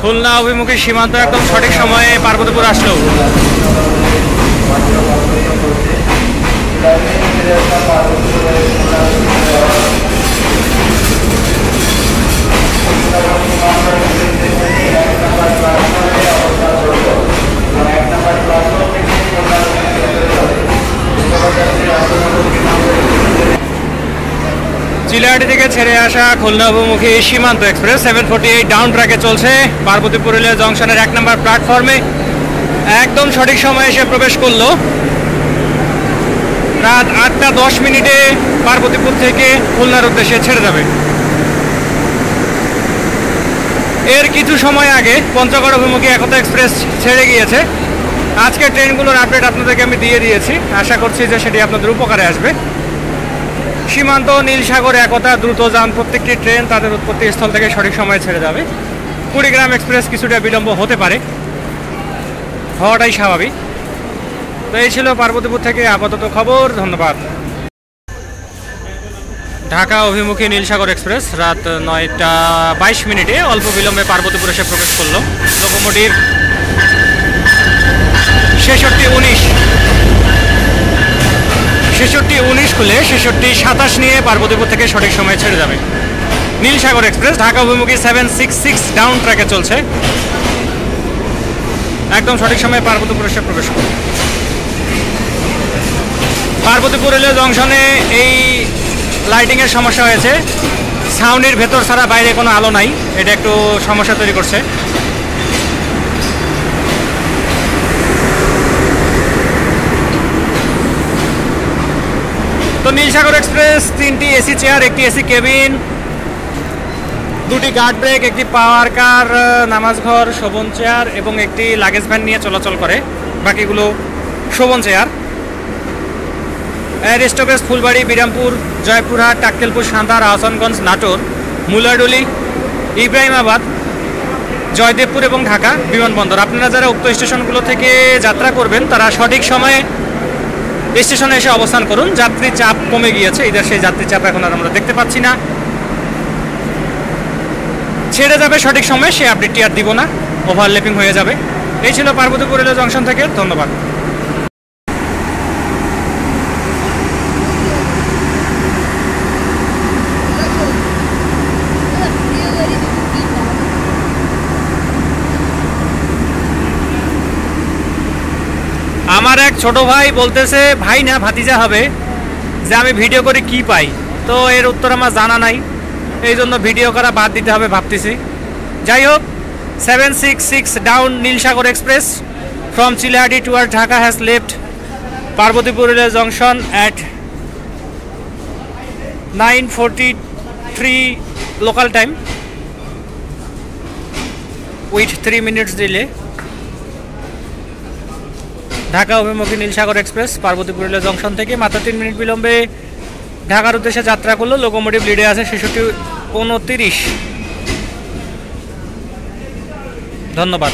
খুলনা অভিমুখী সীমান্ত একদম সঠিক সময়ে পার্বতীপুর আসলো। চিলাহাটি থেকে ছেড়ে আসা খুলনা অভিমুখী সীমান্ত এক্সপ্রেস 748 ডাউন ট্র্যাকে চলছে পার্বতীপুর রেলওয়ে জংশনের 1 নম্বর প্ল্যাটফর্মে। একদম সঠিক সময়ে এসে প্রবেশ করলো। রাত 8:10 পার্বতীপুর থেকে খুলনার উদ্দেশ্যে ছেড়ে যাবে। এর কিছু সময় আগে পঞ্চগড় অভিমুখী একতা এক্সপ্রেস ছেড়ে গিয়েছে। আজকের ট্রেনগুলোর আপডেট আপনাদেরকে আমি দিয়ে দিয়েছি, আশা করছি যে সেটি আপনাদের উপকারে আসবে। সীমান্ত, নীলসাগর, একতা, দ্রুতযান প্রত্যেকটি ট্রেন তাদের উৎপত্তি স্থল থেকে সঠিক সময়ে ছেড়ে যাবে। কুড়িগ্রাম এক্সপ্রেস কিছুটা বিলম্ব হতে পারে, হওয়াটাই স্বাভাবিক। তো এই ছিল পার্বতীপুর থেকে আপাতত খবর। ধন্যবাদ। ঢাকা অভিমুখী নীলসাগর এক্সপ্রেস রাত 9:22 অল্প বিলম্বে পার্বতীপুর এসে প্রবেশ করলো। লোকোমোটিভ 6619 খুলে 6627 নিয়ে পার্বতীপুর থেকে সঠিক সময়ে ছেড়ে যাবে। নীলসাগর এক্সপ্রেস ঢাকা অভিমুখী 766 ডাউন ট্র্যাকে চলছে, একদম সঠিক সময়ে পার্বতীপুর এসে প্রবেশ করবে। পার্বতীপুর রেলওয়ে জংশনে এই লাইটিংয়ের সমস্যা হয়েছে, ছাউনির ভেতর ছাড়া বাইরে কোনো আলো নাই, এটা একটু সমস্যা তৈরি করছে। তো নীলসাগর এক্সপ্রেস 3টি এসি চেয়ার, একটি এসি কেবিন, 2টি গার্ড ব্রেক, একটি পাওয়ার কার, নামাজ ঘর, শোভন চেয়ার এবং একটি লাগেজ ভ্যান নিয়ে চলাচল করে, বাকিগুলো শোভন চেয়ার। এর স্টপেজ ফুলবাড়ি, বিরামপুর, জয়পুরহাট, টাক্কেলপুর, সান্তাহার, আহসানগঞ্জ, নাটোর, মুলাডুলি, ইব্রাহিমাবাদ, জয়দেবপুর এবং ঢাকা বিমানবন্দর। আপনারা যারা উক্ত স্টেশনগুলো থেকে যাত্রা করবেন তারা সঠিক সময়ে স্টেশনে এসে অবস্থান করুন। যাত্রী চাপ কমে গিয়েছে, এদের সেই যাত্রী চাপ এখন আর আমরা দেখতে পাচ্ছি না। ছেড়ে যাবে সঠিক সময়ে, সেই আপডেটটি আর দিব না, ওভারল্যাপিং হয়ে যাবে। এই ছিল পার্বতীপুর রেলওয়ে জংশন থেকে। ধন্যবাদ। আমার এক ছোট ভাই বলতেছে, ভাই না ভাতিজা হবে, যে আমি ভিডিও করে কি পাই। তো এর উত্তর আমার জানা নাই, এই জন্য ভিডিও করা বাদ দিতে হবে ভাবতেছি। যাই হোক, 766 down Nilsagar express from Chilahati toward Dhaka has left Parbatipur railway junction at 9:43 local time with 3 minutes delay. Dhaka অভিমুখী Nilsagar express Parbatipur railway junction থেকে মাত্র 3 মিনিট বিলম্বে ঢাকার উদ্দেশ্যে যাত্রা করলো। লোকোমোটিভ লিডে আছে 6629। ধন্যবাদ।